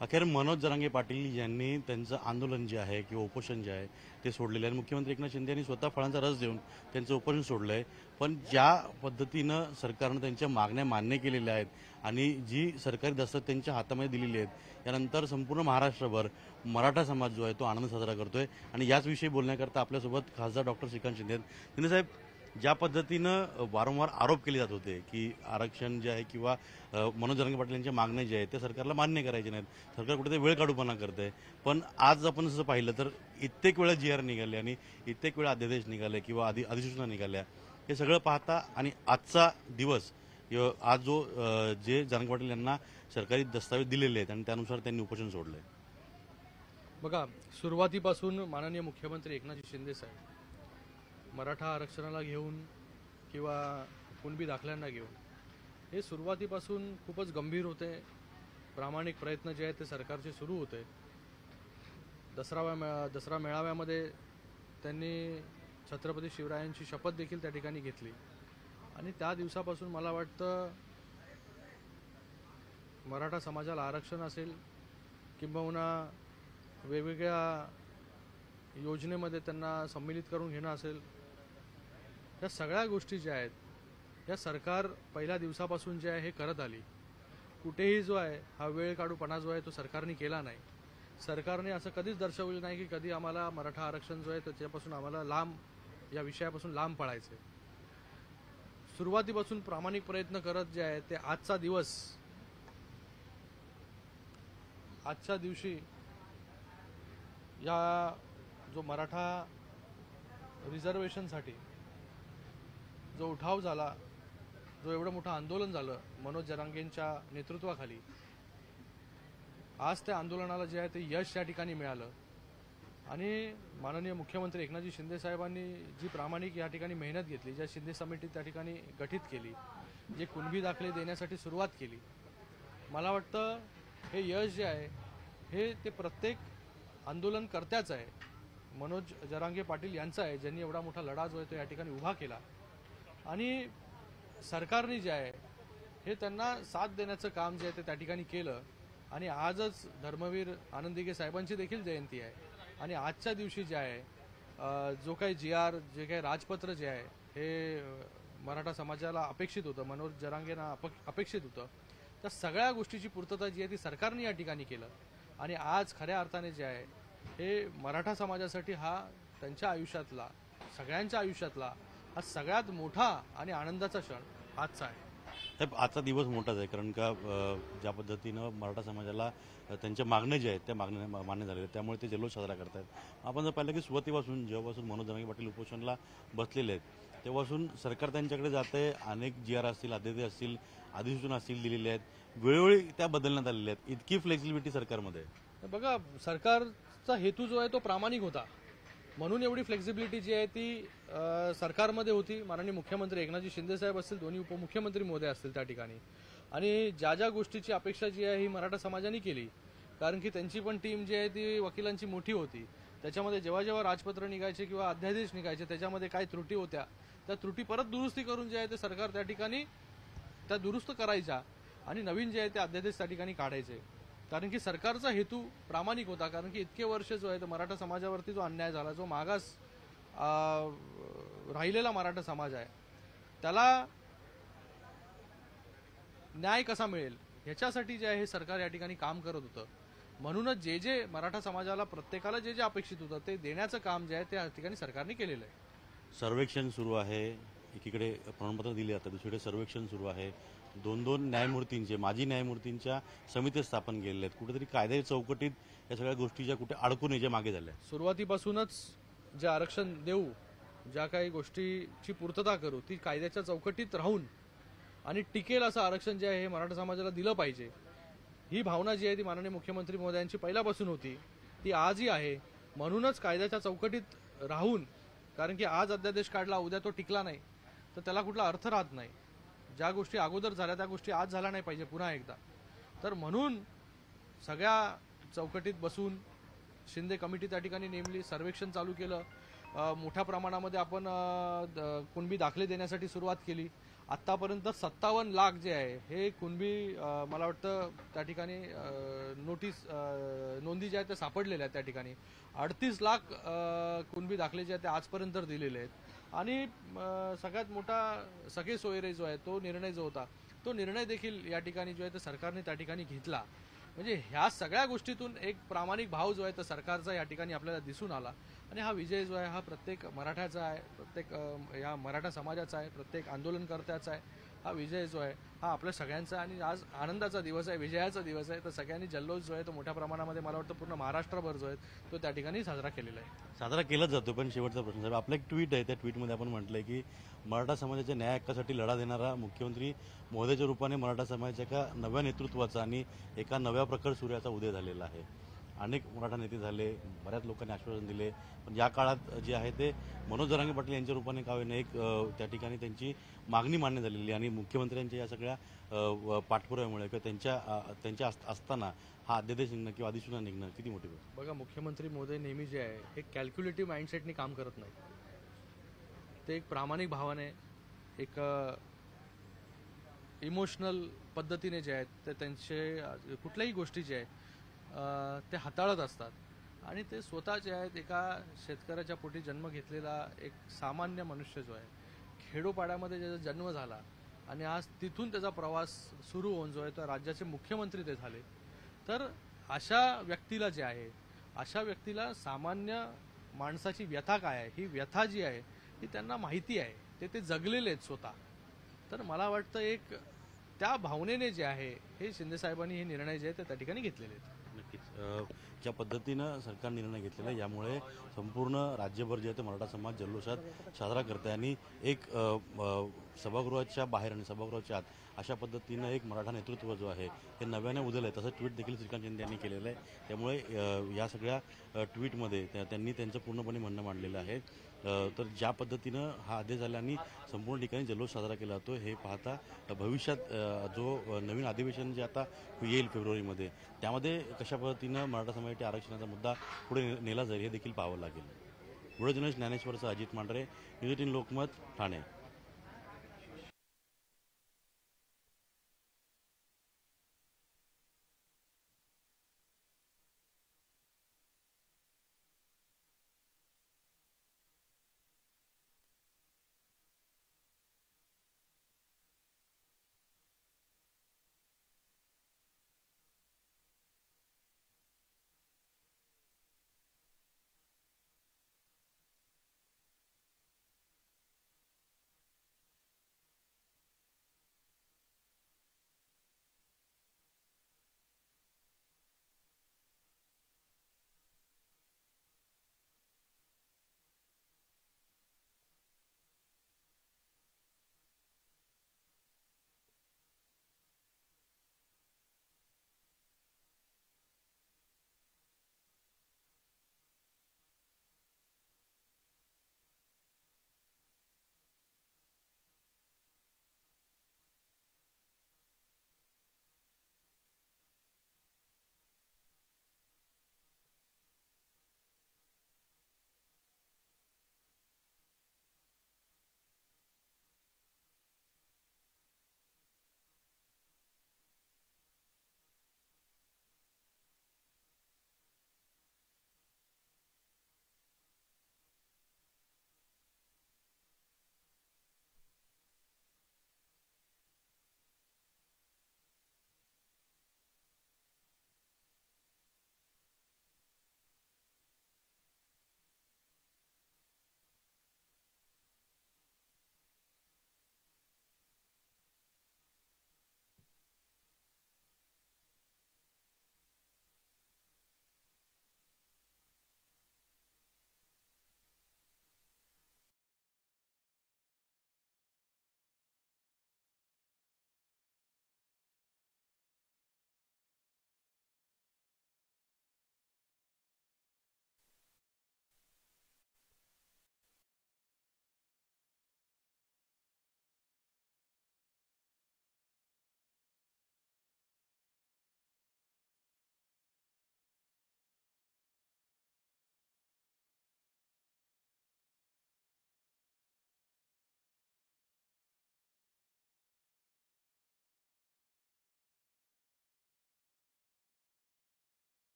अखेर मनोज जरांगे पाटील यांनी त्यांचं आंदोलन जे आहे किंवा उपोषण जे आहे ते सोडलेलं आहे. मुख्यमंत्री एकनाथ शिंदे यांनी स्वतः फळांचा रस देऊन त्यांचं उपोषण सोडलं आहे. पण ज्या पद्धतीनं सरकारनं त्यांच्या मागण्या मान्य केलेल्या आहेत आणि जी सरकारी दस्तक त्यांच्या हातामध्ये दिलेली आहेत, यानंतर संपूर्ण महाराष्ट्रभर मराठा समाज जो आहे तो आनंद साजरा करतोय. आणि याचविषयी बोलण्याकरता आपल्यासोबत खासदार डॉक्टर श्रीकांत शिंदे आहेत. शिंदे साहेब, ज्या पद्धतीनं वारंवार आरोप केले जात होते की आरक्षण जे आहे किंवा मनोज जरांगे पाटील यांच्या मागण्या ज्या आहेत त्या सरकारला मान्य करायच्या नाहीत, सरकार कुठेतरी वेळ काढूपणा करतंय. पण आज आपण जसं पाहिलं तर कित्येक वेळा GR निघाले आणि कित्येक वेळा अध्यादेश निघाले किंवा अधिसूचना निघाल्या. हे सगळं पाहता आणि आजचा दिवस आज जो जे जरांगे पाटील यांना सरकारी दस्तावेज दिलेले आहेत आणि त्यानुसार त्यांनी उपोषण सोडलंय. बघा, सुरुवातीपासून माननीय मुख्यमंत्री एकनाथ शिंदे साहेब मराठा आरक्षणाला घेऊन किंवा कुणबी दाखल्यांना घेऊन हे सुरुवातीपासून खूपच गंभीर होते. प्रामाणिक प्रयत्न जे आहेत ते सरकारचे सुरू होते. दसरा मेळाव्यामध्ये त्यांनी छत्रपती शिवरायांची शपथ देखील त्या ठिकाणी घेतली आणि त्या दिवसापासून मला वाटतं मराठा समाजाला आरक्षण असेल किंबहुना वेगवेगळ्या योजनेमध्ये त्यांना सम्मिलित करून घेणं असेल, या सगळ्या गोष्टी ज्या आहेत या सरकार पहिल्या दिवसापासून जे आहे हे करत आली. कुठेही जो आहे हा वेळ काढूपणा जो आहे तो सरकारने केला नाही. सरकारने असं कधीच दर्शवलं नाही की कधी आम्हाला मराठा आरक्षण जो आहे त्याच्यापासून आम्हाला लांब, या विषयापासून लांब पळायचं. सुरुवातीपासून प्रामाणिक प्रयत्न करत जे आहे ते आजच्या दिवशी या जो मराठा रिझर्वेशनसाठी जो उठाव झाला, जो एवढं मोठं आंदोलन झालं मनोज जरांगेंच्या नेतृत्वाखाली, आज त्या आंदोलनाला जे आहे ते यश या ठिकाणी मिळालं. आणि माननीय मुख्यमंत्री एकनाथजी शिंदे साहेबांनी जी प्रामाणिक या ठिकाणी मेहनत घेतली, ज्या शिंदे समिती त्या ठिकाणी गठीत केली, जे कुणबी दाखले देण्यासाठी सुरुवात केली, मला वाटतं हे यश जे आहे हे ते प्रत्येक आंदोलनकर्त्याचं आहे, मनोज जरांगे पाटील यांचा आहे, ज्यांनी एवढा मोठा लढा जो आहे तो या ठिकाणी उभा केला. आणि सरकारने जे आहे हे त्यांना साथ देण्याचं काम जे आहे ते त्या ठिकाणी केलं. आणि आजच धर्मवीर आनंद दिघे साहेबांची देखील जयंती आहे आणि आजच्या दिवशी जे आहे जो काही GR, जे काही राजपत्र जे आहे हे मराठा समाजाला अपेक्षित होतं, मनोज जरांगेंना अपेक्षित होतं, त्या सगळ्या गोष्टीची पूर्तता जी आहे ती सरकारने या ठिकाणी केलं. आणि आज खऱ्या अर्थाने जे आहे हे मराठा समाजासाठी हा त्यांच्या आयुष्यातला, सगळ्यांच्या आयुष्यातला हा सगळ्यात मोठा आणि आनंदाचा क्षण आजचा आहे. साहेब, आजचा दिवस मोठाच आहे, कारण का ज्या पद्धतीनं मराठा समाजाला त्यांच्या मागण्या ज्या आहेत त्या मागण्या मान्य झालेल्या आहेत, त्यामुळे ते जल्लोष साजरा करतात. आपण जर पाहिलं की सुरुवातीपासून जेव्हापासून मनोज जरांगे पाटील उपोषणला बसलेले आहेत तेव्हापासून सरकार त्यांच्याकडे जाते. अनेक GR असतील, अध्यादेश असतील, अधिसूचना असतील दिलेली आहेत, वेळोवेळी त्या बदलण्यात आलेल्या आहेत. इतकी फ्लेक्सिबिलिटी सरकारमध्ये. बघा, सरकारचा हेतू जो आहे तो प्रामाणिक होता, म्हणून एवढी फ्लेक्सिबिलिटी जी आहे ती सरकारमध्ये होती. माननीय मुख्यमंत्री एकनाथजी शिंदे साहेब असतील, दोन्ही उपमुख्यमंत्री महोदय असतील त्या ठिकाणी, आणि ज्या गोष्टीची अपेक्षा जी आहे ही मराठा समाजाने केली, कारण की त्यांची पण टीम जी आहे ती वकिलांची मोठी होती. त्याच्यामध्ये जेव्हा जेव्हा राजपत्र निघायचे किंवा अध्यादेश निघायचे त्याच्यामध्ये काही त्रुटी होत्या, त्या त्रुटी परत दुरुस्ती करून जे आहे ते सरकार त्या ठिकाणी त्या दुरुस्त करायच्या आणि नवीन जे आहे ते अध्यादेश त्या ठिकाणी काढायचे. कारण की सरकारचा हेतू प्रामाणिक होता. कारण की इतके वर्ष जो आहे तो मराठा समाजावरती जो अन्याय झाला, जो मागास राहिलेला मराठा समाज आहे, त्याला न्याय कसा मिळेल ह्याच्यासाठी जे आहे हे सरकार या ठिकाणी काम करत होतं. म्हणूनच जे मराठा समाजाला प्रत्येकाला जे अपेक्षित होतं ते देण्याचं काम जे आहे ते या ठिकाणी सरकारने केलेलं आहे. सर्वेक्षण सुरू आहे, एकीकडे प्रमाणपत्र दिले जातात, दुसरीकडे सर्वेक्षण सुरू आहे. दोन न्यायमूर्तींचे, माजी न्यायमूर्तींच्या समिती स्थापन केलेल्या आहेत. कुठेतरी कायद्याच्या चौकटीत या सगळ्या गोष्टीच्या कुठे अडकून याच्या मागे झाल्या. सुरुवातीपासूनच जे आरक्षण देऊ, ज्या काही गोष्टीची पूर्तता करू, ती कायद्याच्या चौकटीत राहून आणि टिकेल असं आरक्षण जे आहे हे मराठा समाजाला दिलं पाहिजे, ही भावना जी आहे ती माननीय मुख्यमंत्री महोदयांची पहिल्यापासून होती, ती आजही आहे. म्हणूनच कायद्याच्या चौकटीत राहून, कारण की आज अध्यादेश काढला, उद्या तो टिकला नाही तर त्याला कुठला अर्थ राहत नाही. ज्या गोष्टी अगोदर झाल्या त्या गोष्टी आज झाल्या नाही पाहिजे पुन्हा एकदा. तर म्हणून सगळ्या चौकटीत बसून शिंदे कमिटी त्या ठिकाणी नेमली, सर्वेक्षण चालू केलं मोठ्या प्रमाणामध्ये आपण कुणबी दाखले देण्यासाठी सुरुवात केली. आत्तापर्यंत 57 लाख जे आहे हे कुणबी मला वाटतं त्या ठिकाणी नोंदी ज्या आहेत त्या सापडलेल्या आहेत. त्या ठिकाणी 38 लाख कुणबी दाखले जे आहेत ते आजपर्यंत दिलेले आहेत. आणि सगळ्यात मोठा सगळे सोयरे जो आहे तो निर्णय जो होता तो निर्णय देखील या ठिकाणी जो आहे तो सरकारने त्या ठिकाणी घेतला. म्हणजे ह्या सगळ्या गोष्टीतून एक प्रामाणिक भाव जो आहे तो सरकारचा या ठिकाणी आपल्याला दिसून आला. आणि हा विजय जो आहे हा प्रत्येक मराठ्याचा आहे, प्रत्येक या मराठा समाजाचा आहे, प्रत्येक आंदोलनकर्त्याचा आहे. हा विजय जो आहे हा आपल्या सगळ्यांचा आहे. आणि आज आनंदाचा दिवस आहे, विजयाचा दिवस आहे. तर सगळ्यांनी जल्लोष जो आहे तो मोठ्या प्रमाणामध्ये मला वाटतं पूर्ण महाराष्ट्रभर जो आहे तो त्या ठिकाणी साजरा केलेला आहे. साजरा केलाच जातो. पण शेवटचा प्रश्न साहेब, आपलं एक ट्विट आहे, त्या ट्विटमध्ये आपण म्हटलंय की मराठा समाजाच्या न्याय हक्कासाठी लढा देणारा मुख्यमंत्री महोदयाच्या रूपाने मराठा समाजाच्या एका नव्या नेतृत्वाचा आणि एका नव्या प्रखर सूर्याचा उदय झालेला आहे. अनेक मराठा नेते झाले, बऱ्याच लोकांनी आश्वासन दिले, पण या काळात जे आहे ते मनोज जरांगे पाटील यांच्या रूपाने का होईना एक त्या ठिकाणी त्यांची मागणी मान्य झालेली आणि मुख्यमंत्र्यांच्या या सगळ्या पाठपुराव्यामुळे किंवा त्यांच्या असताना हा अध्यादेश निघणं किंवा अधिसूचना निघणं किती मोठी गोष्ट. बघा, मुख्यमंत्री महोदय नेहमी जे आहे हे कॅल्क्युलेटिव्ह माइंडसेटनी काम करत नाही. ते एक प्रामाणिक भावाने, एक इमोशनल पद्धतीने जे आहेत ते त्यांचे कुठल्याही गोष्टी जे आहेत ते हाताळत असतात. आणि ते स्वतः जे आहेत एका शेतकऱ्याच्या पोटी जन्म घेतलेला एक सामान्य मनुष्य जो आहे, खेडोपाड्यामध्ये ज्याचा जन्म झाला आणि आज तिथून त्याचा प्रवास सुरू होऊन जो आहे तो राज्याचे मुख्यमंत्री ते झाले. तर अशा व्यक्तीला जे आहे, अशा व्यक्तीला सामान्य माणसाची व्यथा काय आहे, ही व्यथा जी आहे ही त्यांना माहिती आहे, ते जगलेले आहेत स्वतः. तर मला वाटतं एक त्या भावनेने जे आहे हे शिंदेसाहेबांनी हे निर्णय जे आहेत ते त्या ठिकाणी घेतलेले आहेत. नक्कीच. ज्या पद्धतीनं सरकार निर्णय घेतलेला आहे यामुळे संपूर्ण राज्यभर जे आहे ते मराठा समाज जल्लोषात साजरा करत आहे आणि एक सभागृहाच्या बाहेर आणि सभागृहाच्या आत अशा पद्धतीनं एक मराठा नेतृत्व जो आहे हे नव्याने उदल आहे, तसं ट्विट देखील श्रीकांत शिंदे यांनी केलेलं आहे. त्यामुळे या सगळ्या ट्विटमध्ये त्यांनी त्यांचं पूर्णपणे म्हणणं मांडलेलं आहे. तर ज्या पद्धतीनं हा आदेश झाला आणि संपूर्ण ठिकाणी जल्लोष साजरा केला जातो हे पाहता भविष्यात जो नवीन अधिवेशन जे आता येईल फेब्रुवारीमध्ये त्यामध्ये कशा पद्धतीनं मराठा समाजाच्या आरक्षणाचा मुद्दा पुढे नेला जाईल हे देखील पाहावं लागेल. व्हिडिओ जर्नलिस्ट ज्ञानेश्वरचं अजित मांढरे, न्यूज 18 लोकमत, ठाणे.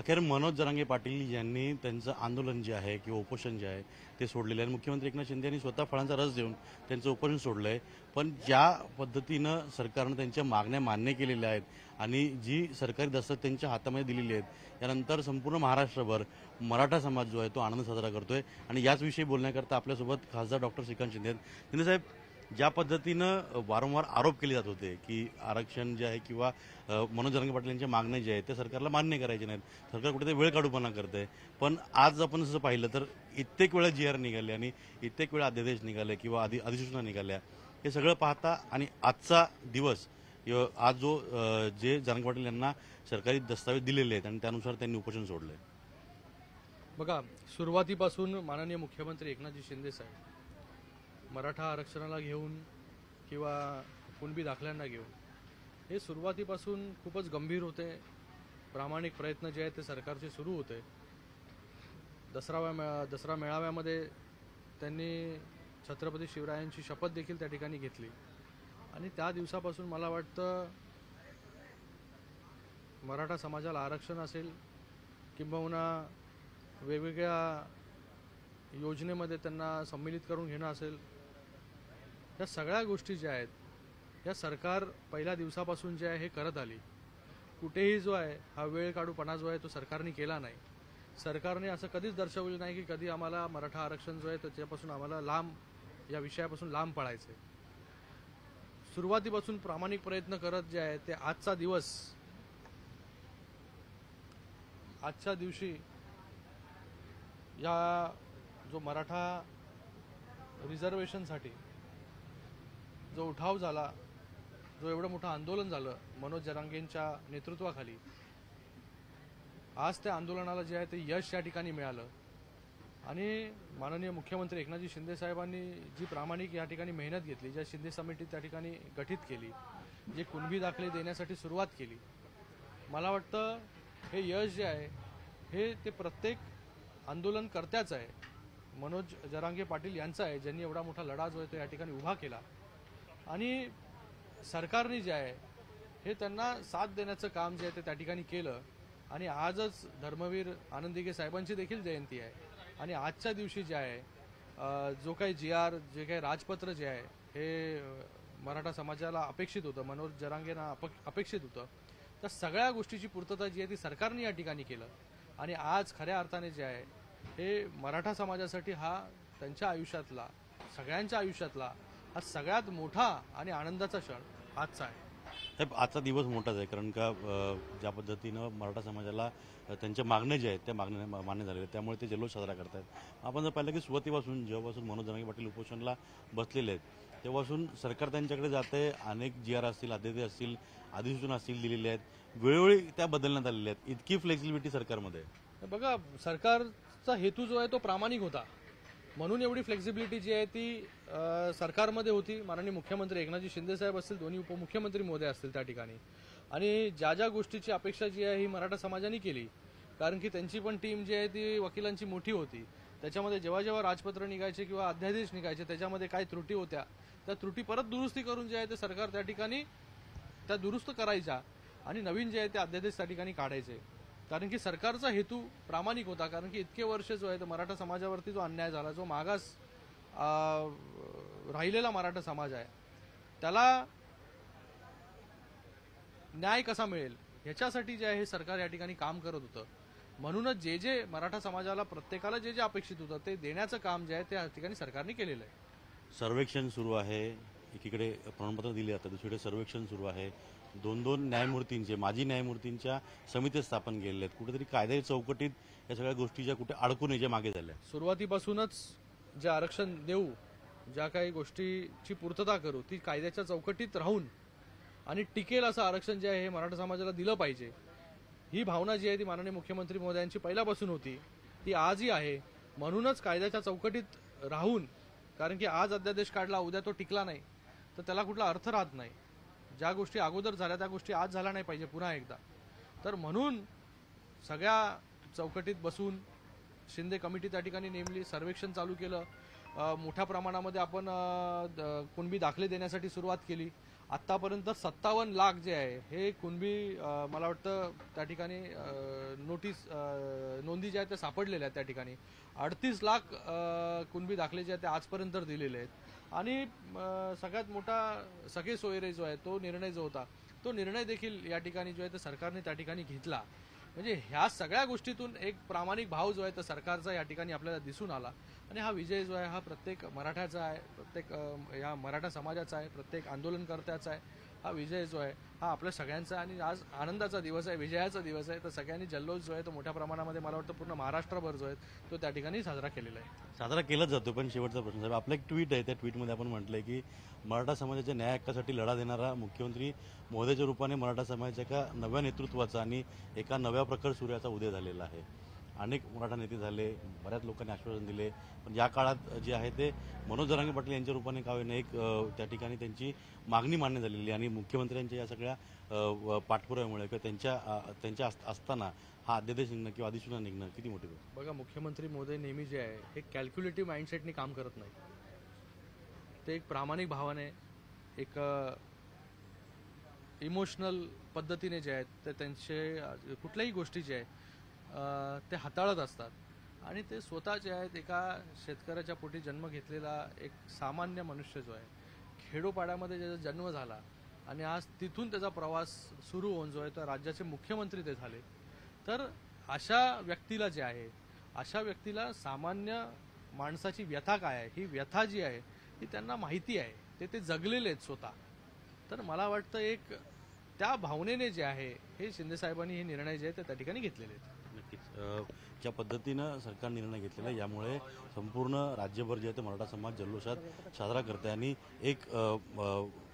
अखेर मनोज जरांगे पाटील यांनी त्यांचं आंदोलन जे आहे किंवा उपोषण जे आहे ते सोडलेलं आहे. मुख्यमंत्री एकनाथ शिंदे यांनी स्वतः फळांचा रस देऊन त्यांचं उपोषण सोडलं आहे. पण ज्या पद्धतीनं सरकारनं त्यांच्या मागण्या मान्य केलेल्या आहेत आणि जी सरकारी दस्तक त्यांच्या हातामध्ये दिलेली आहेत, यानंतर संपूर्ण महाराष्ट्रभर मराठा समाज जो आहे तो आनंद साजरा करतोय. आणि याच विषयी बोलण्याकरता आपल्यासोबत खासदार डॉक्टर श्रीकांत शिंदे आहेत. शिंदे साहेब, ज्या पद्धतीनं वारंवार आरोप केले जात होते की आरक्षण जे आहे किंवा मनोज जरांगे पाटील यांच्या मागण्या ज्या आहेत त्या सरकारला मान्य करायच्या नाहीत, सरकार कुठेतरी वेळ काढूपणा करते. पण आज आपण जसं पाहिलं तर कित्येक वेळा GR निघाले आणि कित्येक वेळा अध्यादेश निघाले किंवा अधिसूचना निघाल्या. हे सगळं पाहता आणि आजचा दिवस आज जो जे जरांगे पाटील यांना सरकारी दस्तावेज दिलेले आहेत आणि त्यानुसार त्यांनी उपोषण सोडलंय. बघा, सुरुवातीपासून माननीय मुख्यमंत्री एकनाथजी शिंदे साहेब मराठा आरक्षणाला घेऊन किंवा कुणबी दाखल्यांना घेऊन हे सुरुवातीपासून खूपच गंभीर होते. प्रामाणिक प्रयत्न जे आहेत ते सरकारचे सुरू होते. दसरा मेळाव्यामध्ये त्यांनी छत्रपती शिवरायांची शपथ देखील त्या ठिकाणी घेतली आणि त्या दिवसापासून मला वाटतं मराठा समाजाला आरक्षण असेल किंबहुना वेगवेगळ्या योजनेमध्ये त्यांना सम्मिलित करून घेणं असेल, या सगळ्या गोष्टी ज्या आहेत या सरकार पहिल्या दिवसापासून जे आहे हे करत आली. कुठेही जो आहे हा वेळ काढूपणा जो आहे तो सरकारने केला नाही. सरकारने असं कधीच दर्शवलं नाही की कधी आम्हाला मराठा आरक्षण जो आहे त्याच्यापासून आम्हाला लांब, या विषयापासून लांब पळायचे. सुरुवातीपासून प्रामाणिक प्रयत्न करत जे आहे ते आजचा दिवस, आजच्या दिवशी या जो मराठा रिझर्वेशनसाठी जो उठाव झाला, जो एवढं मोठं आंदोलन झालं मनोज जरांगेंच्या नेतृत्वाखाली, आज त्या आंदोलनाला जे आहे ते यश या ठिकाणी मिळालं. आणि माननीय मुख्यमंत्री एकनाथजी शिंदे साहेबांनी जी प्रामाणिक या ठिकाणी मेहनत घेतली, ज्या शिंदे समिती त्या ठिकाणी गठीत केली, जे कुणबी दाखले देण्यासाठी सुरुवात केली, मला वाटतं हे यश जे आहे हे ते प्रत्येक आंदोलनकर्त्याचं आहे, मनोज जरांगे पाटील यांचा आहे, ज्यांनी एवढा मोठा लढा जो आहे तो या ठिकाणी उभा केला. आणि सरकारने जे आहे हे त्यांना साथ देण्याचं काम जे आहे ते त्या ठिकाणी केलं. आणि आजच धर्मवीर आनंद दिघे साहेबांची देखील जयंती आहे आणि आजच्या दिवशी जे आहे जो काही GR, जे काही राजपत्र जे आहे हे मराठा समाजाला अपेक्षित होतं, मनोज जरांगेंना अपेक्षित होतं, तर सगळ्या गोष्टीची पूर्तता जी आहे ती सरकारने या ठिकाणी केलं. आणि आज खऱ्या अर्थाने जे आहे हे मराठा समाजासाठी हा त्यांच्या आयुष्यातला, सगळ्यांच्या आयुष्यातला हा सगळ्यात मोठा आणि आनंदाचा क्षण आजचा आहे. साहेब, आजचा दिवस मोठाच आहे कारण का ज्या पद्धतीनं मराठा समाजाला त्यांच्या मागण्या ज्या आहेत त्या मागण्या मान्य झालेल्या आहेत, त्यामुळे ते जल्लोष साजरा करतायत. आपण जर पाहिलं की सुरुवातीपासून जेव्हापासून मनोज जरांगे पाटील उपोषणला बसलेले आहेत तेव्हापासून सरकार त्यांच्याकडे जाते. अनेक GR असतील, अध्यादेश असतील, अधिसूचना असतील दिलेली आहेत, वेळोवेळी त्या बदलण्यात आलेल्या आहेत. इतकी फ्लेक्सिबिलिटी सरकारमध्ये. बघा, सरकारचा हेतू जो आहे तो प्रामाणिक होता, म्हणून एवढी फ्लेक्सिबिलिटी जी आहे ती सरकारमध्ये होती. माननीय मुख्यमंत्री एकनाथजी शिंदे साहेब असतील, दोन्ही उपमुख्यमंत्री महोदय असतील त्या ठिकाणी. आणि ज्या ज्या गोष्टीची अपेक्षा जी आहे ही मराठा समाजाने केली, कारण की त्यांची पण टीम जी आहे ती वकिलांची मोठी होती. त्याच्यामध्ये जेव्हा जेव्हा राजपत्र निघायचे किंवा अध्यादेश निघायचे त्याच्यामध्ये काही त्रुटी होत्या, त्या त्रुटी परत दुरुस्ती करून जे आहे ते सरकार त्या ठिकाणी त्या दुरुस्त करायच्या आणि नवीन जे आहे ते अध्यादेश त्या ठिकाणी काढायचे. कारण की सरकारचा हेतू प्रामाणिक होता. कारण की इतके वर्ष जो आहे तो मराठा समाजावरती जो अन्याय झाला, जो मागास राहिलेला मराठा समाज आहे, त्याला न्याय कसा मिळेल ह्याच्यासाठी जे आहे हे सरकार या ठिकाणी काम करत होतं. म्हणूनच जे जे मराठा समाजाला प्रत्येकाला जे जे अपेक्षित होतं ते देण्याचं काम जे आहे त्या ठिकाणी सरकारने केलेलं आहे. सर्वेक्षण सुरू आहे, एकीकडे प्रमाणपत्र दिले जातात, दुसरीकडे सर्वेक्षण सुरू आहे. 2-2 न्यायमूर्तींचे, माजी न्यायमूर्तींच्या समित्या स्थापन केलेल्या आहेत. कुठेतरी कायद्याच्या चौकटीत या सगळ्या गोष्टी ज्या कुठे अडकून याच्या मागे झाल्या. सुरुवातीपासूनच जे आरक्षण देऊ, ज्या काही गोष्टीची पूर्तता करू, ती कायद्याच्या चौकटीत राहून आणि टिकेल असं आरक्षण जे आहे हे मराठा समाजाला दिलं पाहिजे, ही भावना जी आहे ती माननीय मुख्यमंत्री महोदयांची पहिल्यापासून होती, ती आजही आहे. म्हणूनच कायद्याच्या चौकटीत राहून, कारण की आज अध्यादेश काढला, उद्या तो टिकला नाही तर त्याला कुठला अर्थ राहत नाही. ज्या गोष्टी अगोदर झाल्या त्या गोष्टी आज झाल्या नाही पाहिजे पुन्हा एकदा. तर म्हणून सगळ्या चौकटीत बसून शिंदे कमिटी त्या ठिकाणी नेमली, सर्वेक्षण चालू केलं, मोठ्या प्रमाणामध्ये आपण कुणबी दाखले देण्यासाठी सुरुवात केली आत्तापर्यंत 57 लाख जे आहे हे कुणबी मला वाटतं त्या ठिकाणी नोंदी ज्या आहेत त्या सापडलेल्या आहेत. त्या ठिकाणी 38 लाख कुणबी दाखले जे आहेत ते आजपर्यंत दिलेले आहेत. आणि सगळ्यात मोठा सगळे सोयरे जो आहे तो निर्णय जो होता तो निर्णय देखील या ठिकाणी जो आहे तो सरकारने त्या ठिकाणी घेतला. म्हणजे ह्या सगळ्या गोष्टीतून एक प्रामाणिक भाव जो आहे तो सरकारचा या ठिकाणी आपल्याला दिसून आला. आणि हा विजय जो आहे हा प्रत्येक मराठ्याचा आहे, प्रत्येक या मराठा समाजाचा आहे, प्रत्येक आंदोलनकर्त्याचा आहे. हा विजय जो आहे हा आपल्या सगळ्यांचा आणि आज आनंदाचा दिवस आहे, विजयाचा दिवस आहे. तर सगळ्यांनी जल्लोष जो आहे तो मोठ्या प्रमाणामध्ये मला वाटतं पूर्ण महाराष्ट्रभर जो आहे तो त्या ठिकाणी साजरा केलेला आहे. साजरा केलाच जातो. पण शेवटचा प्रश्न साहेब, आपलं एक ट्विट आहे, त्या ट्विटमध्ये आपण म्हटलंय की मराठा समाजाच्या न्याय हक्कासाठी लढा देणारा मुख्यमंत्री महोदयाच्या रूपाने मराठा समाजाच्या एका नव्या नेतृत्वाचा आणि एका नव्या प्रखर सूर्याचा उदय झालेला आहे. अनेक मराठा नेते झाले, बऱ्याच लोकांनी आश्वासन दिले, पण या काळात जे आहे ते मनोज जरांगे पाटील यांच्या रूपाने का होईना एक त्या ठिकाणी त्यांची मागणी मान्य झालेली आणि मुख्यमंत्र्यांच्या या सगळ्या पाठपुराव्यामुळे किंवा त्यांच्या असताना हा अध्यादेश निघणं किंवा अधिसूचना निघणं किती मोठी गोष्ट. बघा, मुख्यमंत्री महोदय नेहमी जे आहे हे कॅल्क्युलेटिव्ह माइंडसेटनी काम करत नाही. ते एक प्रामाणिक भावाने एक इमोशनल पद्धतीने जे आहेत ते त्यांचे कुठल्याही गोष्टी जे आहे ते हाताळत असतात. आणि ते स्वतः जे आहेत एका शेतकऱ्याच्या पोटी जन्म घेतलेला एक सामान्य मनुष्य जो आहे, खेडोपाड्यामध्ये ज्याचा जन्म झाला आणि आज तिथून त्याचा प्रवास सुरू होऊन जो आहे तर राज्याचे मुख्यमंत्री ते झाले. तर अशा व्यक्तीला जे आहे, अशा व्यक्तीला सामान्य माणसाची व्यथा काय आहे ही व्यथा जी आहे ही त्यांना माहिती आहे, ते जगलेले आहेत स्वतः. तर मला वाटतं एक त्या भावनेने जे आहे हे शिंदेसाहेबांनी हे निर्णय जे आहेत ते त्या ठिकाणी घेतलेले आहेत. नक्कीच ज्या पद्धतीनं सरकार निर्णय घेतलेला आहे यामुळे संपूर्ण राज्यभर जे आहे ते मराठा समाज जल्लोषात साजरा करते आणि एक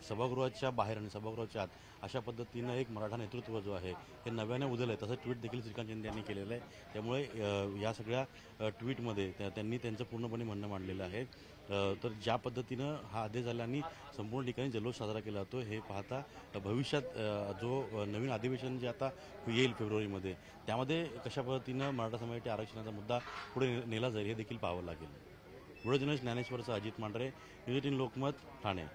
सभागृहाच्या बाहेर आणि सभागृहाच्या आत अशा पद्धतीनं एक मराठा नेतृत्व जो आहे हे नव्याने उदल आहे. तसं ट्विट देखील श्रीकांत शिंदे यांनी केलेलं आहे. त्यामुळे या सगळ्या ट्विटमध्ये त्यांनी त्यांचं पूर्णपणे म्हणणं मांडलेलं आहे. तर ज्या पद्धतीनं हा आदेश झाला आणि संपूर्ण ठिकाणी जल्लोष साजरा केला जातो हे पाहता भविष्यात जो नवीन अधिवेशन जे आता येईल फेब्रुवारीमध्ये त्यामध्ये कशा पद्धतीनं मराठा समाजाच्या आरक्षणाचा मुद्दा पुढे नेला जाईल हे देखील पाहावं लागेल. व्हिडिओ जर्नलिस्ट ज्ञानेश्वरचा अजित मांढरे, न्यूज 18 लोकमत, ठाणे.